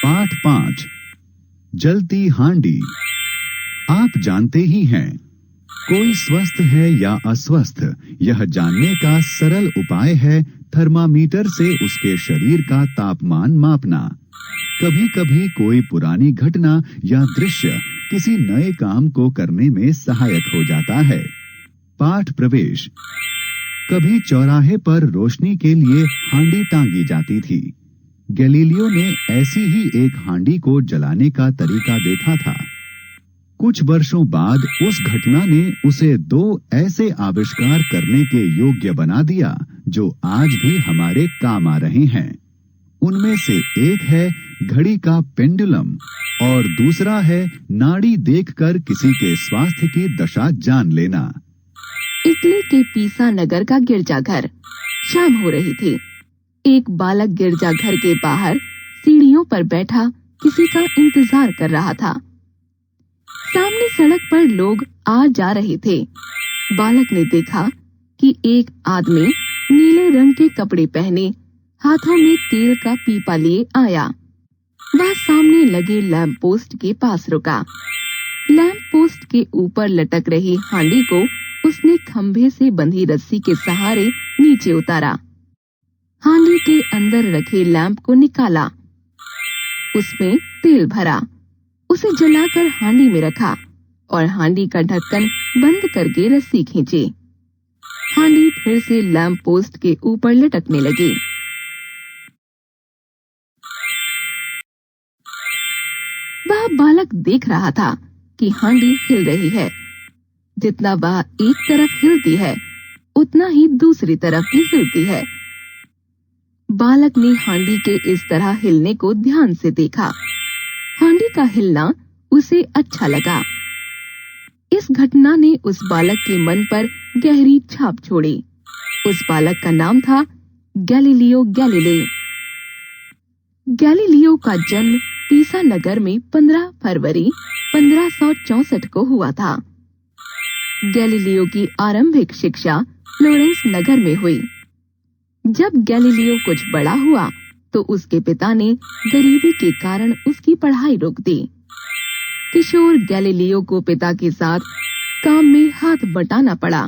पाठ 5 जलती हांडी। आप जानते ही हैं, कोई स्वस्थ है या अस्वस्थ, यह जानने का सरल उपाय है थर्मामीटर से उसके शरीर का तापमान मापना। कभी कभी कोई पुरानी घटना या दृश्य किसी नए काम को करने में सहायक हो जाता है। पाठ प्रवेश। कभी चौराहे पर रोशनी के लिए हांडी टांगी जाती थी। गैलीलियो ने ऐसी ही एक हांडी को जलाने का तरीका देखा था। कुछ वर्षों बाद उस घटना ने उसे 2 ऐसे आविष्कार करने के योग्य बना दिया जो आज भी हमारे काम आ रहे हैं। उनमें से एक है घड़ी का पेंडुलम और दूसरा है नाड़ी देखकर किसी के स्वास्थ्य की दशा जान लेना। इटली के पीसा नगर का गिरजाघर। शाम हो रही थी। एक बालक गिरजाघर के बाहर सीढ़ियों पर बैठा किसी का इंतजार कर रहा था। सामने सड़क पर लोग आ जा रहे थे। बालक ने देखा कि एक आदमी नीले रंग के कपड़े पहने हाथों में तेल का पीपा लिए आया। वह सामने लगे लैंप पोस्ट के पास रुका। लैंप पोस्ट के ऊपर लटक रही हांडी को उसने खंभे से बंधी रस्सी के सहारे नीचे उतारा। हांडी के अंदर रखे लैंप को निकाला। उसमें तेल भरा, उसे जलाकर हांडी में रखा और हांडी का ढक्कन बंद करके रस्सी खींची। हांडी फिर से लैंप पोस्ट के ऊपर लटकने लगी। वह बालक देख रहा था कि हांडी हिल रही है। जितना वह एक तरफ हिलती है, उतना ही दूसरी तरफ भी हिलती है। बालक ने हांडी के इस तरह हिलने को ध्यान से देखा। हांडी का हिलना उसे अच्छा लगा। इस घटना ने उस बालक के मन पर गहरी छाप छोड़ी। उस बालक का नाम था गैलीलियो गैलीली। गैलीलियो का जन्म पीसा नगर में 15 फरवरी 1564 को हुआ था। गैलीलियो की आरंभिक शिक्षा फ्लोरेंस नगर में हुई। जब गैलीलियो कुछ बड़ा हुआ तो उसके पिता ने गरीबी के कारण उसकी पढ़ाई रोक दी। किशोर गैलीलियो को पिता के साथ काम में हाथ बटाना पड़ा।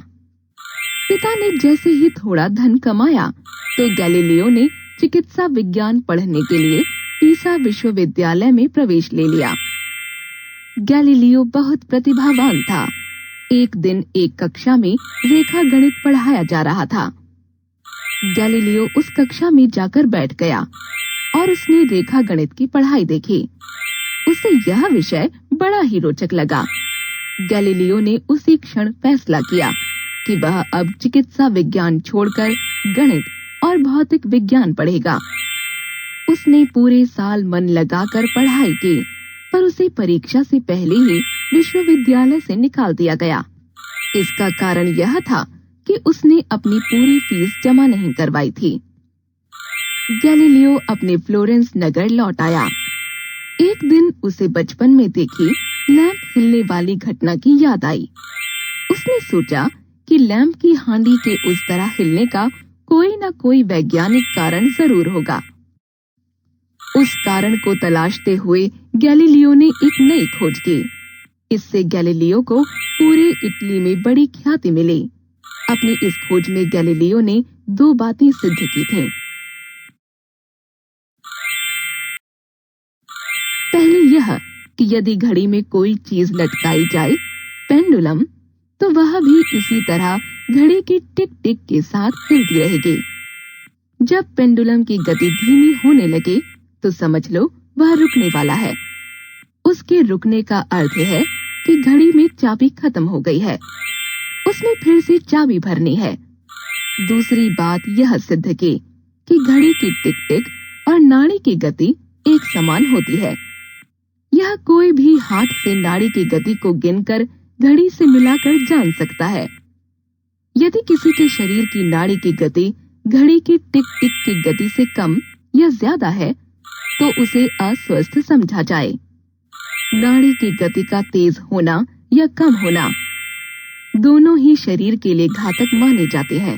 पिता ने जैसे ही थोड़ा धन कमाया तो गैलीलियो ने चिकित्सा विज्ञान पढ़ने के लिए पीसा विश्वविद्यालय में प्रवेश ले लिया। गैलीलियो बहुत प्रतिभावान था। एक दिन एक कक्षा में रेखा गणित पढ़ाया जा रहा था। गैलीलियो उस कक्षा में जाकर बैठ गया और उसने रेखा गणित की पढ़ाई देखी। उसे यह विषय बड़ा ही रोचक लगा। गैलीलियो ने उसी क्षण फैसला किया कि वह अब चिकित्सा विज्ञान छोड़कर गणित और भौतिक विज्ञान पढ़ेगा। उसने पूरे साल मन लगाकर पढ़ाई की, पर उसे परीक्षा से पहले ही विश्वविद्यालय से निकाल दिया गया। इसका कारण यह था कि उसने अपनी पूरी फीस जमा नहीं करवाई थी। गैलीलियो अपने फ्लोरेंस नगर लौट आया। एक दिन उसे बचपन में देखी लैंप हिलने वाली घटना की याद आई। उसने सोचा कि लैंप की हांडी के उस तरह हिलने का कोई न कोई वैज्ञानिक कारण जरूर होगा। उस कारण को तलाशते हुए गैलीलियो ने एक नई खोज की। इससे गैलीलियो को पूरे इटली में बड़ी ख्याति मिली। अपनी इस खोज में गैलीलियो ने 2 बातें सिद्ध की थीं। पहली यह कि यदि घड़ी में कोई चीज लटकाई जाए, पेंडुलम, तो वह भी इसी तरह घड़ी की टिक टिक के साथ हिलती रहेगी। जब पेंडुलम की गति धीमी होने लगे तो समझ लो वह रुकने वाला है। उसके रुकने का अर्थ है कि घड़ी में चाबी खत्म हो गई है, उसमें फिर से चाबी भरनी है। दूसरी बात यह सिद्ध की कि घड़ी की टिक टिक और नाड़ी की गति एक समान होती है। यह कोई भी हाथ से नाड़ी की गति को गिनकर घड़ी से मिलाकर जान सकता है। यदि किसी के शरीर की नाड़ी की गति घड़ी की टिक टिक की गति से कम या ज्यादा है तो उसे अस्वस्थ समझा जाए। नाड़ी की गति का तेज होना या कम होना दोनों ही शरीर के लिए घातक माने जाते हैं।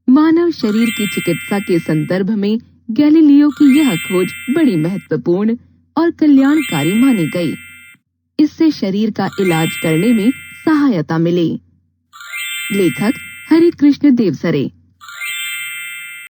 मानव शरीर की चिकित्सा के संदर्भ में गैलीलियो की यह खोज बड़ी महत्वपूर्ण और कल्याणकारी मानी गई। इससे शरीर का इलाज करने में सहायता मिली। लेखक हरिकृष्ण देवसरे।